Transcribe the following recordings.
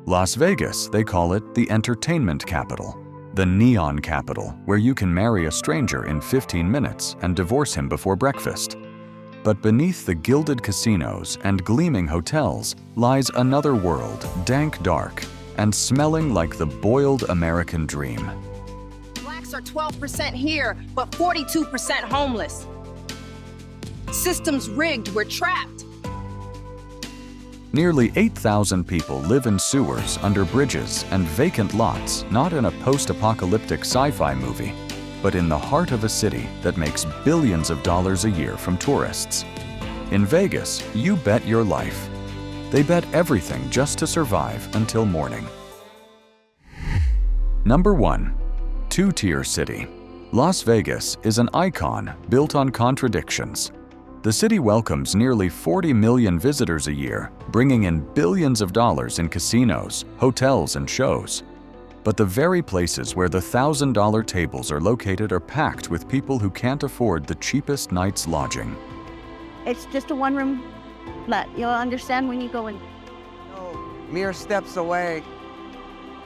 Las Vegas, they call it the entertainment capital, the neon capital, where you can marry a stranger in 15 minutes and divorce him before breakfast. But beneath the gilded casinos and gleaming hotels lies another world, dank, dark, and smelling like the boiled American dream. Blacks are 12% here, but 42% homeless. Systems rigged, we're trapped. Nearly 8,000 people live in sewers, under bridges, and vacant lots, not in a post-apocalyptic sci-fi movie, but in the heart of a city that makes billions of dollars a year from tourists. In Vegas, you bet your life. They bet everything just to survive until morning. Number 1. Two-tier city. Las Vegas is an icon built on contradictions. The city welcomes nearly 40 million visitors a year, bringing in billions of dollars in casinos, hotels, and shows. But the very places where the $1,000 tables are located are packed with people who can't afford the cheapest night's lodging. It's just a one-room flat. You'll understand when you go in. Mere steps away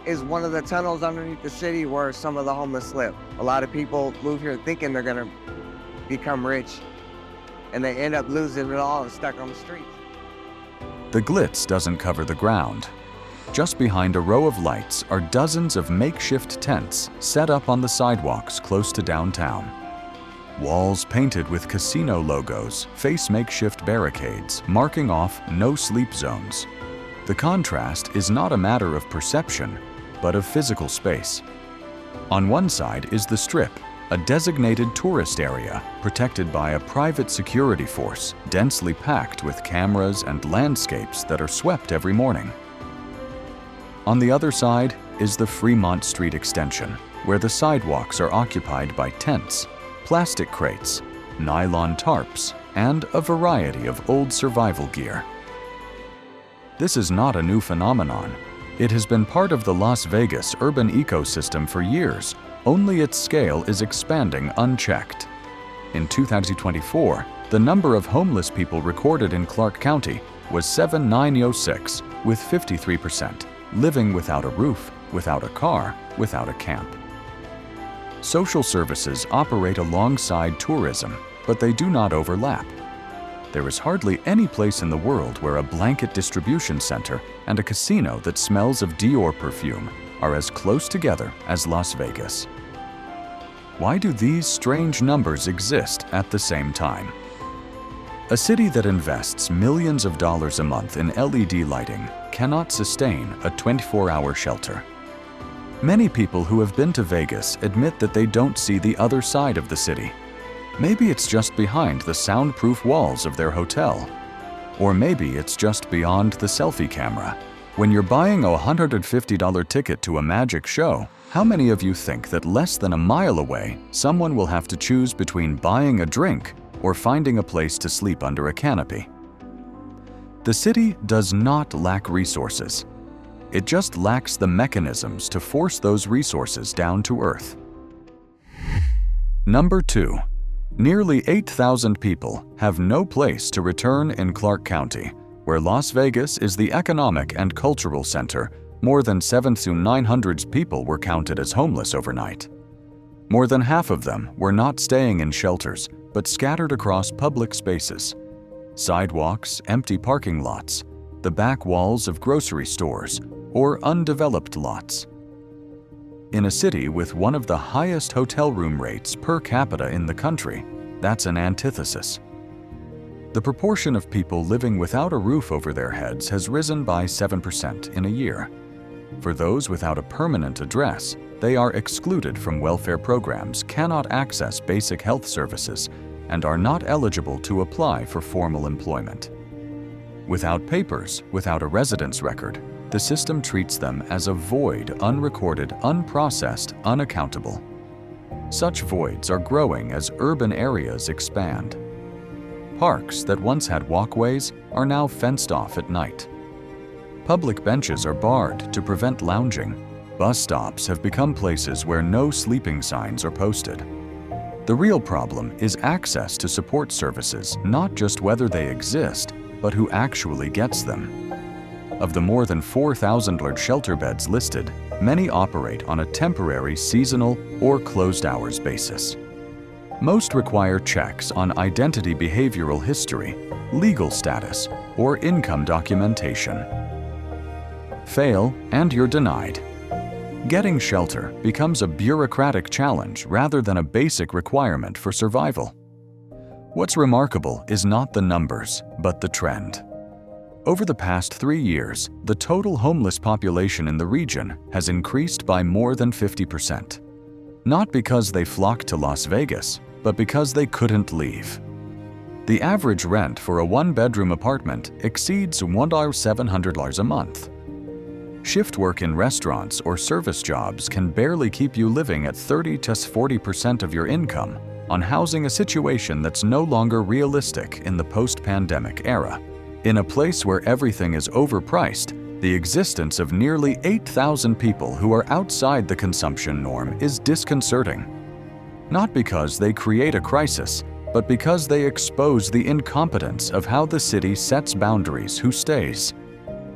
is one of the tunnels underneath the city where some of the homeless live. A lot of people move here thinking they're gonna become rich, and they end up losing it all and stuck on the streets. The glitz doesn't cover the ground. Just behind a row of lights are dozens of makeshift tents set up on the sidewalks close to downtown. Walls painted with casino logos face makeshift barricades, marking off no-sleep zones. The contrast is not a matter of perception, but of physical space. On one side is the Strip, a designated tourist area protected by a private security force, densely packed with cameras and landscapes that are swept every morning. On the other side is the Fremont Street extension, where the sidewalks are occupied by tents, plastic crates, nylon tarps, and a variety of old survival gear. This is not a new phenomenon. It has been part of the Las Vegas urban ecosystem for years, only its scale is expanding unchecked. In 2024, the number of homeless people recorded in Clark County was 7,906, with 53% living without a roof, without a car, without a camp. Social services operate alongside tourism, but they do not overlap. There is hardly any place in the world where a blanket distribution center and a casino that smells of Dior perfume are as close together as Las Vegas. Why do these strange numbers exist at the same time? A city that invests millions of dollars a month in LED lighting cannot sustain a 24-hour shelter. Many people who have been to Vegas admit that they don't see the other side of the city. Maybe it's just behind the soundproof walls of their hotel. Or maybe it's just beyond the selfie camera. When you're buying a $150 ticket to a magic show, how many of you think that less than a mile away, someone will have to choose between buying a drink or finding a place to sleep under a canopy? The city does not lack resources. It just lacks the mechanisms to force those resources down to earth. Number 2. Nearly 8,000 people have no place to return in Clark County, where Las Vegas is the economic and cultural center. More than 7,900 people were counted as homeless overnight. More than half of them were not staying in shelters, but scattered across public spaces. Sidewalks, empty parking lots, the back walls of grocery stores, or undeveloped lots. In a city with one of the highest hotel room rates per capita in the country, that's an antithesis. The proportion of people living without a roof over their heads has risen by 7% in a year. For those without a permanent address, they are excluded from welfare programs, cannot access basic health services, and are not eligible to apply for formal employment. Without papers, without a residence record, the system treats them as a void, unrecorded, unprocessed, unaccountable. Such voids are growing as urban areas expand. Parks that once had walkways are now fenced off at night. Public benches are barred to prevent lounging. Bus stops have become places where no sleeping signs are posted. The real problem is access to support services, not just whether they exist, but who actually gets them. Of the more than 4,000 large shelter beds listed, many operate on a temporary, seasonal, or closed hours basis. Most require checks on identity, behavioral history, legal status, or income documentation. Fail and you're denied. Getting shelter becomes a bureaucratic challenge rather than a basic requirement for survival. What's remarkable is not the numbers, but the trend. Over the past 3 years, the total homeless population in the region has increased by more than 50%. Not because they flocked to Las Vegas, but because they couldn't leave. The average rent for a one-bedroom apartment exceeds $1,700 a month. Shift work in restaurants or service jobs can barely keep you living at 30 to 40% of your income on housing a situation that's no longer realistic in the post-pandemic era. In a place where everything is overpriced, the existence of nearly 8,000 people who are outside the consumption norm is disconcerting. Not because they create a crisis, but because they expose the incompetence of how the city sets boundaries: who stays,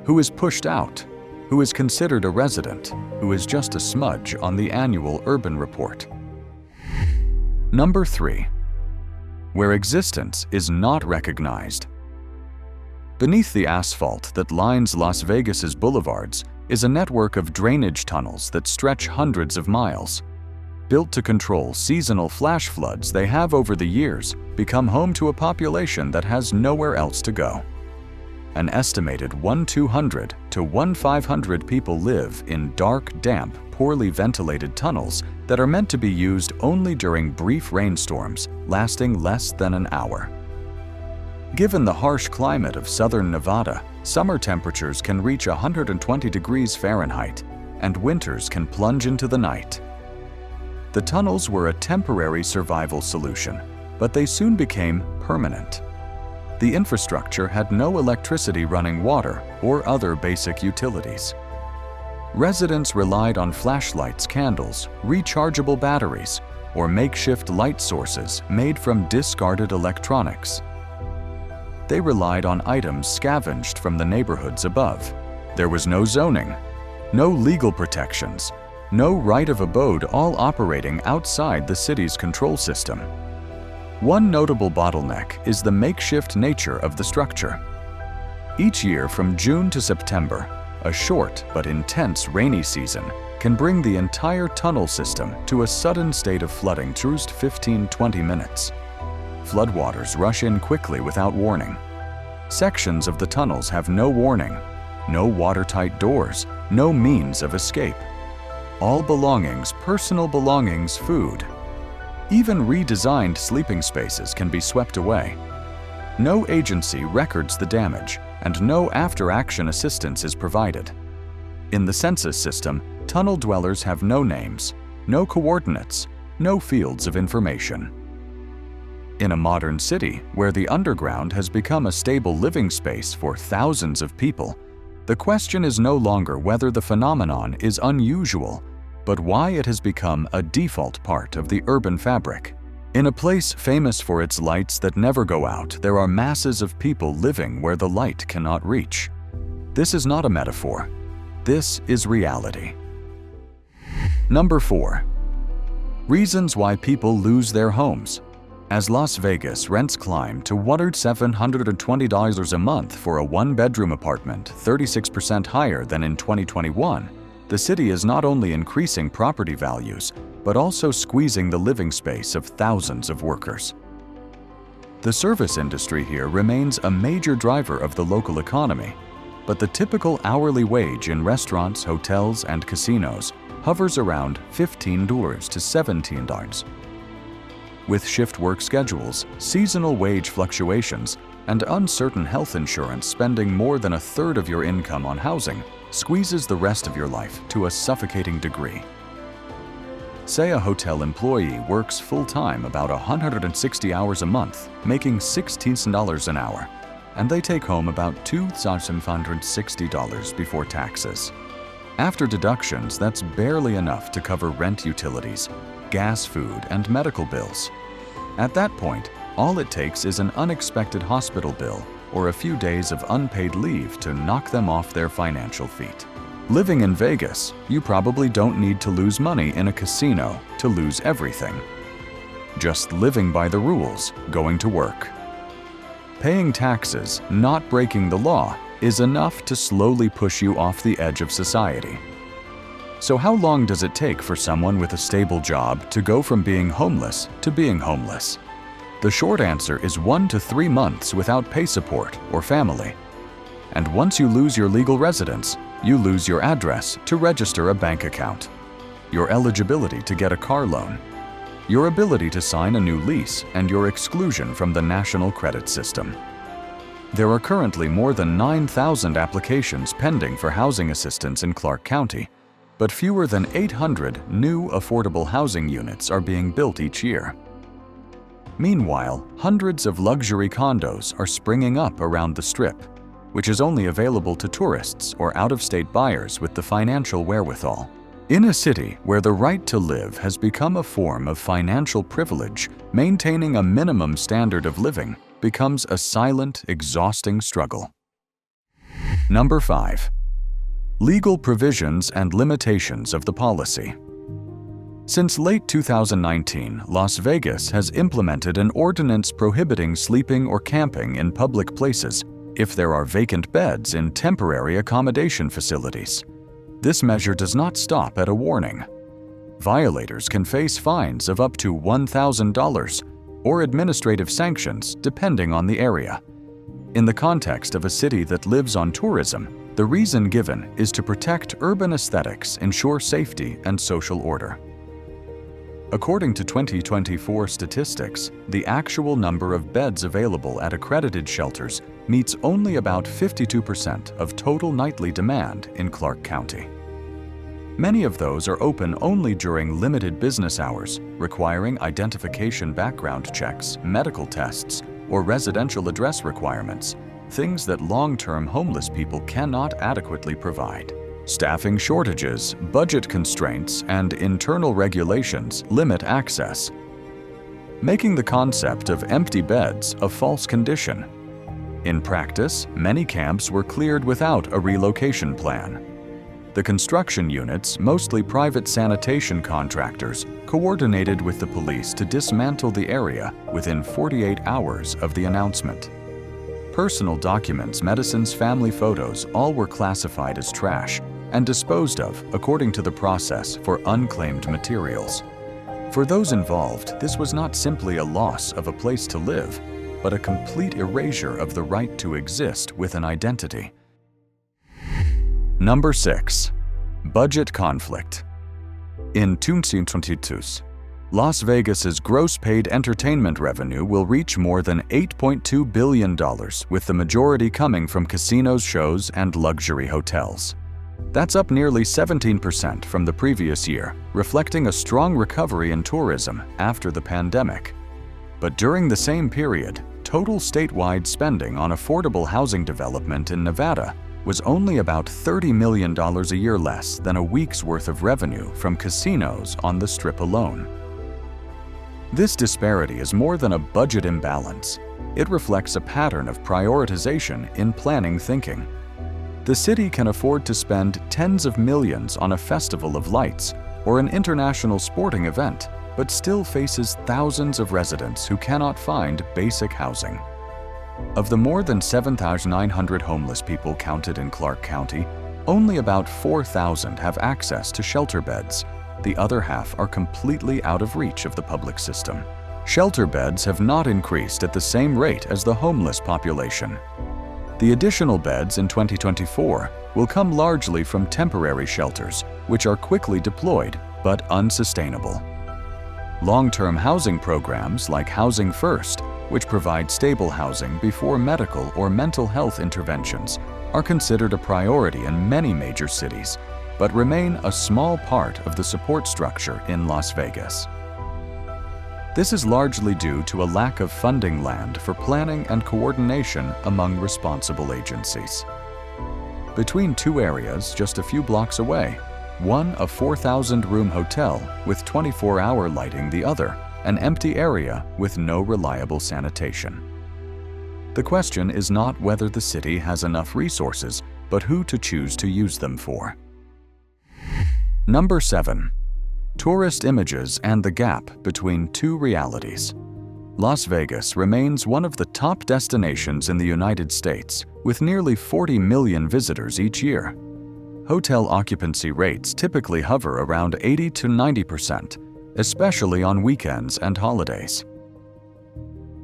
who is pushed out, who is considered a resident, who is just a smudge on the annual urban report. Number 3. Where existence is not recognized. Beneath the asphalt that lines Las Vegas's boulevards is a network of drainage tunnels that stretch hundreds of miles. Built to control seasonal flash floods, they have over the years become home to a population that has nowhere else to go. An estimated 1,200 to 1,500 people live in dark, damp, poorly ventilated tunnels that are meant to be used only during brief rainstorms lasting less than an hour. Given the harsh climate of southern Nevada, summer temperatures can reach 120 degrees Fahrenheit, and winters can plunge into the night. The tunnels were a temporary survival solution, but they soon became permanent. The infrastructure had no electricity, running water, or other basic utilities. Residents relied on flashlights, candles, rechargeable batteries, or makeshift light sources made from discarded electronics. They relied on items scavenged from the neighborhoods above. There was no zoning, no legal protections, no right of abode, all operating outside the city's control system. One notable bottleneck is the makeshift nature of the structure. Each year from June to September, a short but intense rainy season can bring the entire tunnel system to a sudden state of flooding through 15-20 minutes. Floodwaters rush in quickly without warning. Sections of the tunnels have no warning, no watertight doors, no means of escape. All belongings, personal belongings, food, even redesigned sleeping spaces can be swept away. No agency records the damage, and no after-action assistance is provided. In the census system, tunnel dwellers have no names, no coordinates, no fields of information. In a modern city where the underground has become a stable living space for thousands of people, the question is no longer whether the phenomenon is unusual, but why it has become a default part of the urban fabric. In a place famous for its lights that never go out, there are masses of people living where the light cannot reach. This is not a metaphor. This is reality. Number 4. Reasons why people lose their homes. As Las Vegas rents climb to $1,720 a month for a one-bedroom apartment, 36% higher than in 2021, the city is not only increasing property values, but also squeezing the living space of thousands of workers. The service industry here remains a major driver of the local economy, but the typical hourly wage in restaurants, hotels, and casinos hovers around $15 to $17. With shift work schedules, seasonal wage fluctuations, and uncertain health insurance, spending more than a third of your income on housing squeezes the rest of your life to a suffocating degree. Say a hotel employee works full-time about 160 hours a month, making $16 an hour, and they take home about $2,560 before taxes. After deductions, that's barely enough to cover rent, utilities, gas, food, and medical bills. At that point, all it takes is an unexpected hospital bill or a few days of unpaid leave to knock them off their financial feet. Living in Vegas, you probably don't need to lose money in a casino to lose everything. Just living by the rules, going to work. Paying taxes, not breaking the law, is enough to slowly push you off the edge of society. So how long does it take for someone with a stable job to go from being homeless to being homeless? The short answer is 1 to 3 months without pay support or family. And once you lose your legal residence, you lose your address to register a bank account, your eligibility to get a car loan, your ability to sign a new lease, and your exclusion from the national credit system. There are currently more than 9,000 applications pending for housing assistance in Clark County, but fewer than 800 new affordable housing units are being built each year. Meanwhile, hundreds of luxury condos are springing up around the Strip, which is only available to tourists or out-of-state buyers with the financial wherewithal. In a city where the right to live has become a form of financial privilege, maintaining a minimum standard of living becomes a silent, exhausting struggle. Number 5. Legal provisions and limitations of the policy. Since late 2019, Las Vegas has implemented an ordinance prohibiting sleeping or camping in public places if there are vacant beds in temporary accommodation facilities. This measure does not stop at a warning. Violators can face fines of up to $1,000 or administrative sanctions depending on the area. In the context of a city that lives on tourism, the reason given is to protect urban aesthetics, ensure safety, and social order. According to 2024 statistics, the actual number of beds available at accredited shelters meets only about 52% of total nightly demand in Clark County. Many of those are open only during limited business hours, requiring identification background checks, medical tests, or residential address requirements, things that long-term homeless people cannot adequately provide. Staffing shortages, budget constraints, and internal regulations limit access, making the concept of empty beds a false condition. In practice, many camps were cleared without a relocation plan. The construction units, mostly private sanitation contractors, coordinated with the police to dismantle the area within 48 hours of the announcement. Personal documents, medicines, family photos, all were classified as trash and disposed of according to the process for unclaimed materials. For those involved, this was not simply a loss of a place to live, but a complete erasure of the right to exist with an identity. Number 6. Budget conflict. In 2022, Las Vegas's gross paid entertainment revenue will reach more than $8.2 billion, with the majority coming from casinos, shows, and luxury hotels. That's up nearly 17% from the previous year, reflecting a strong recovery in tourism after the pandemic. But during the same period, total statewide spending on affordable housing development in Nevada was only about $30 million a year less than a week's worth of revenue from casinos on the Strip alone. This disparity is more than a budget imbalance. It reflects a pattern of prioritization in planning thinking. The city can afford to spend tens of millions on a festival of lights or an international sporting event, but still faces thousands of residents who cannot find basic housing. Of the more than 7,900 homeless people counted in Clark County, only about 4,000 have access to shelter beds. The other half are completely out of reach of the public system. Shelter beds have not increased at the same rate as the homeless population. The additional beds in 2024 will come largely from temporary shelters, which are quickly deployed but unsustainable. Long-term housing programs like Housing First, which provide stable housing before medical or mental health interventions, are considered a priority in many major cities, but remain a small part of the support structure in Las Vegas. This is largely due to a lack of funding land for planning and coordination among responsible agencies. Between two areas just a few blocks away, one a 4,000-room hotel with 24-hour lighting, the other an empty area with no reliable sanitation. The question is not whether the city has enough resources, but who to choose to use them for. Number 7. Tourist images and the gap between two realities. Las Vegas remains one of the top destinations in the United States, with nearly 40 million visitors each year. Hotel occupancy rates typically hover around 80 to 90%, especially on weekends and holidays.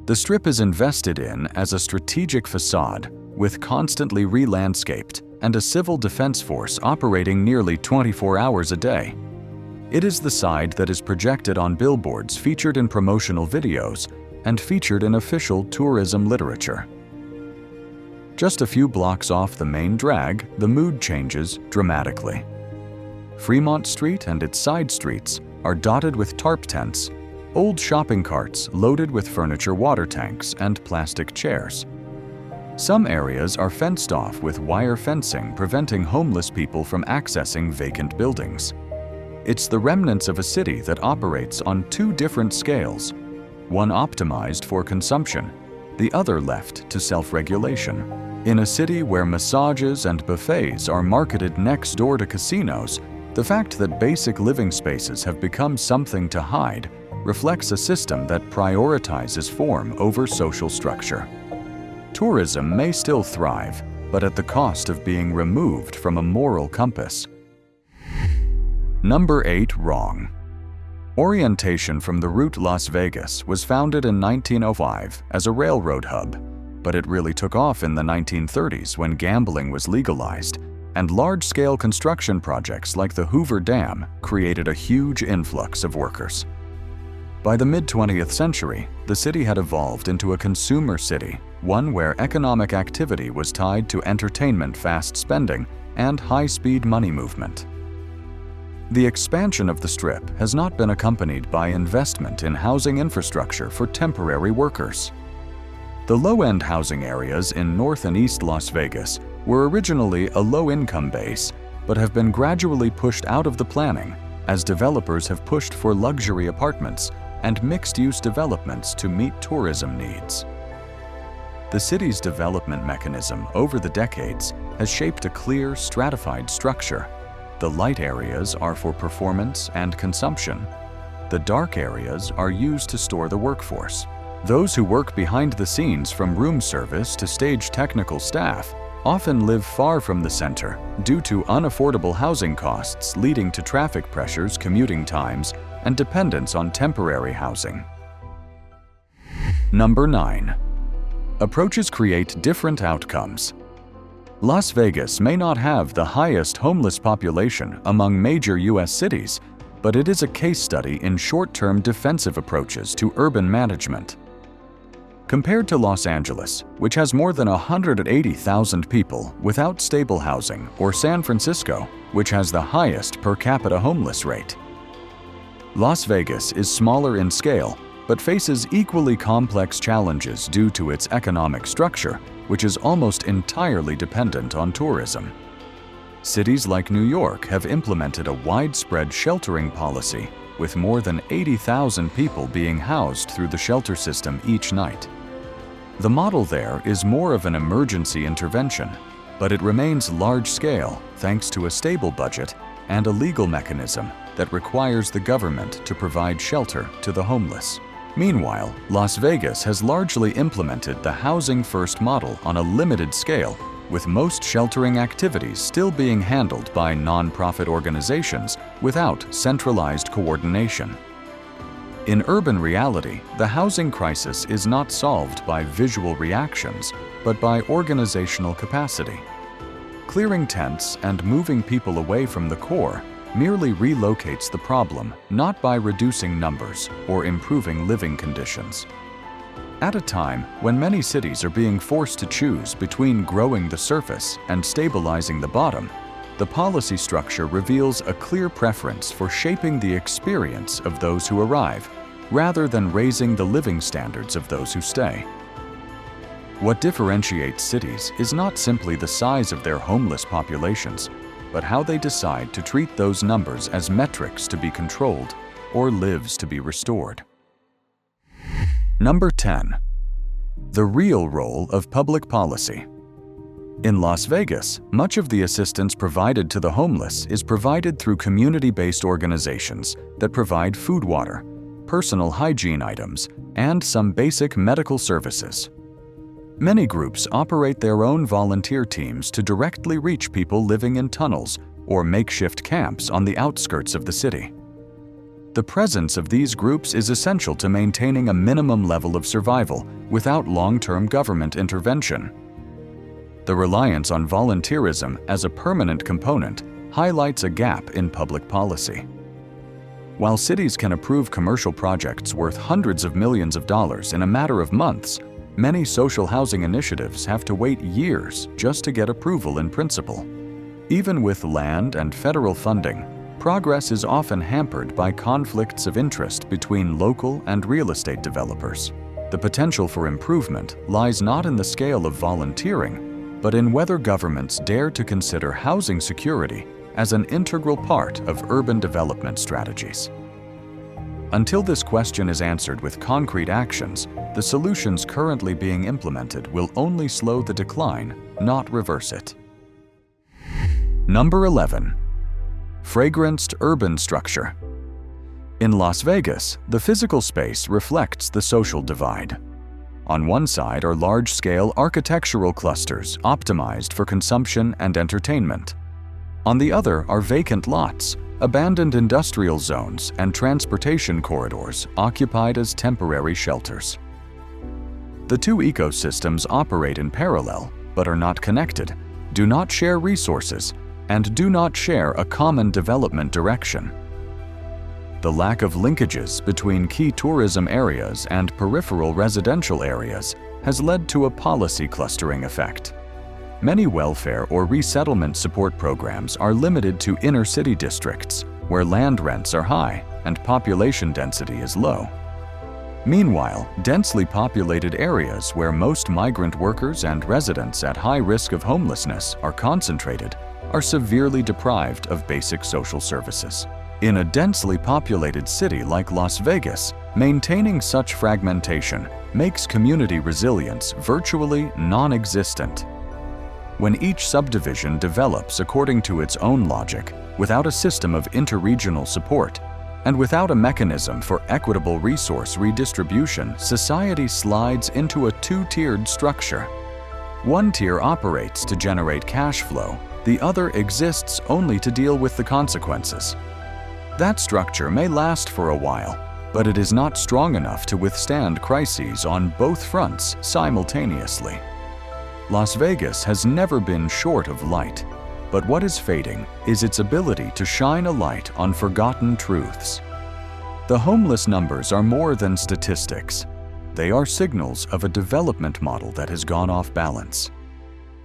The Strip is invested in as a strategic facade, with constantly re-landscaped and a civil defense force operating nearly 24 hours a day. It is the side that is projected on billboards featured in promotional videos and featured in official tourism literature. Just a few blocks off the main drag, the mood changes dramatically. Fremont Street and its side streets are dotted with tarp tents, old shopping carts loaded with furniture water tanks and plastic chairs. Some areas are fenced off with wire fencing preventing homeless people from accessing vacant buildings. It's the remnants of a city that operates on two different scales, one optimized for consumption, the other left to self-regulation. In a city where massages and buffets are marketed next door to casinos, the fact that basic living spaces have become something to hide reflects a system that prioritizes form over social structure. Tourism may still thrive, but at the cost of being removed from a moral compass. Number 8. Wrong. Orientation from the route Las Vegas was founded in 1905 as a railroad hub, but it really took off in the 1930s when gambling was legalized, and large-scale construction projects like the Hoover Dam created a huge influx of workers. By the mid-20th century, the city had evolved into a consumer city, one where economic activity was tied to entertainment fast spending and high-speed money movement. The expansion of the Strip has not been accompanied by investment in housing infrastructure for temporary workers. The low-end housing areas in North and East Las Vegas were originally a low-income base, but have been gradually pushed out of the planning as developers have pushed for luxury apartments and mixed-use developments to meet tourism needs. The city's development mechanism over the decades has shaped a clear, stratified structure. The light areas are for performance and consumption. The dark areas are used to store the workforce. Those who work behind the scenes, from room service to stage technical staff, often live far from the center due to unaffordable housing costs leading to traffic pressures, commuting times, and dependence on temporary housing. Number 9. Approaches create different outcomes. Las Vegas may not have the highest homeless population among major U.S. cities, but it is a case study in short-term defensive approaches to urban management. Compared to Los Angeles, which has more than 180,000 people without stable housing, or San Francisco, which has the highest per capita homeless rate, Las Vegas is smaller in scale, but faces equally complex challenges due to its economic structure, which is almost entirely dependent on tourism. Cities like New York have implemented a widespread sheltering policy, with more than 80,000 people being housed through the shelter system each night. The model there is more of an emergency intervention, but it remains large-scale thanks to a stable budget and a legal mechanism that requires the government to provide shelter to the homeless. Meanwhile, Las Vegas has largely implemented the housing-first model on a limited scale, with most sheltering activities still being handled by non-profit organizations without centralized coordination. In urban reality, the housing crisis is not solved by visual reactions, but by organizational capacity. Clearing tents and moving people away from the core merely relocates the problem, not by reducing numbers or improving living conditions. At a time when many cities are being forced to choose between growing the surface and stabilizing the bottom, the policy structure reveals a clear preference for shaping the experience of those who arrive, rather than raising the living standards of those who stay. What differentiates cities is not simply the size of their homeless populations, but how they decide to treat those numbers as metrics to be controlled or lives to be restored. Number 10. The real role of public policy. In Las Vegas, much of the assistance provided to the homeless is provided through community-based organizations that provide food, water, personal hygiene items, and some basic medical services. Many groups operate their own volunteer teams to directly reach people living in tunnels or makeshift camps on the outskirts of the city. The presence of these groups is essential to maintaining a minimum level of survival without long-term government intervention. The reliance on volunteerism as a permanent component highlights a gap in public policy. While cities can approve commercial projects worth hundreds of millions of dollars in a matter of months, many social housing initiatives have to wait years just to get approval in principle. Even with land and federal funding, progress is often hampered by conflicts of interest between local and real estate developers. The potential for improvement lies not in the scale of volunteering, but in whether governments dare to consider housing security as an integral part of urban development strategies. Until this question is answered with concrete actions, the solutions currently being implemented will only slow the decline, not reverse it. Number 11. Fragranced urban structure. In Las Vegas, the physical space reflects the social divide. On one side are large-scale architectural clusters optimized for consumption and entertainment. On the other are vacant lots, abandoned industrial zones, and transportation corridors occupied as temporary shelters. The two ecosystems operate in parallel, but are not connected, do not share resources, and do not share a common development direction. The lack of linkages between key tourism areas and peripheral residential areas has led to a policy clustering effect. Many welfare or resettlement support programs are limited to inner-city districts, where land rents are high and population density is low. Meanwhile, densely populated areas where most migrant workers and residents at high risk of homelessness are concentrated are severely deprived of basic social services. In a densely populated city like Las Vegas, maintaining such fragmentation makes community resilience virtually non-existent. When each subdivision develops according to its own logic, without a system of interregional support, and without a mechanism for equitable resource redistribution, society slides into a two-tiered structure. One tier operates to generate cash flow, the other exists only to deal with the consequences. That structure may last for a while, but it is not strong enough to withstand crises on both fronts simultaneously. Las Vegas has never been short of light, but what is fading is its ability to shine a light on forgotten truths. The homeless numbers are more than statistics. They are signals of a development model that has gone off balance.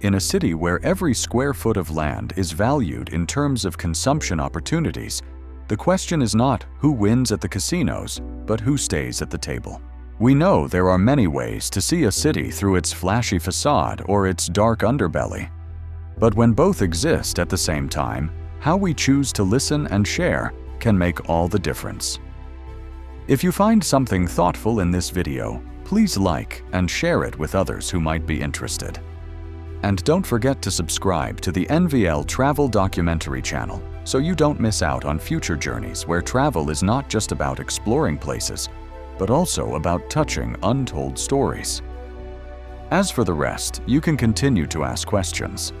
In a city where every square foot of land is valued in terms of consumption opportunities, the question is not who wins at the casinos, but who stays at the table. We know there are many ways to see a city through its flashy facade or its dark underbelly. But when both exist at the same time, how we choose to listen and share can make all the difference. If you find something thoughtful in this video, please like and share it with others who might be interested. And don't forget to subscribe to the NVL Travel Documentary channel so you don't miss out on future journeys where travel is not just about exploring places, but also about touching untold stories. As for the rest, you can continue to ask questions.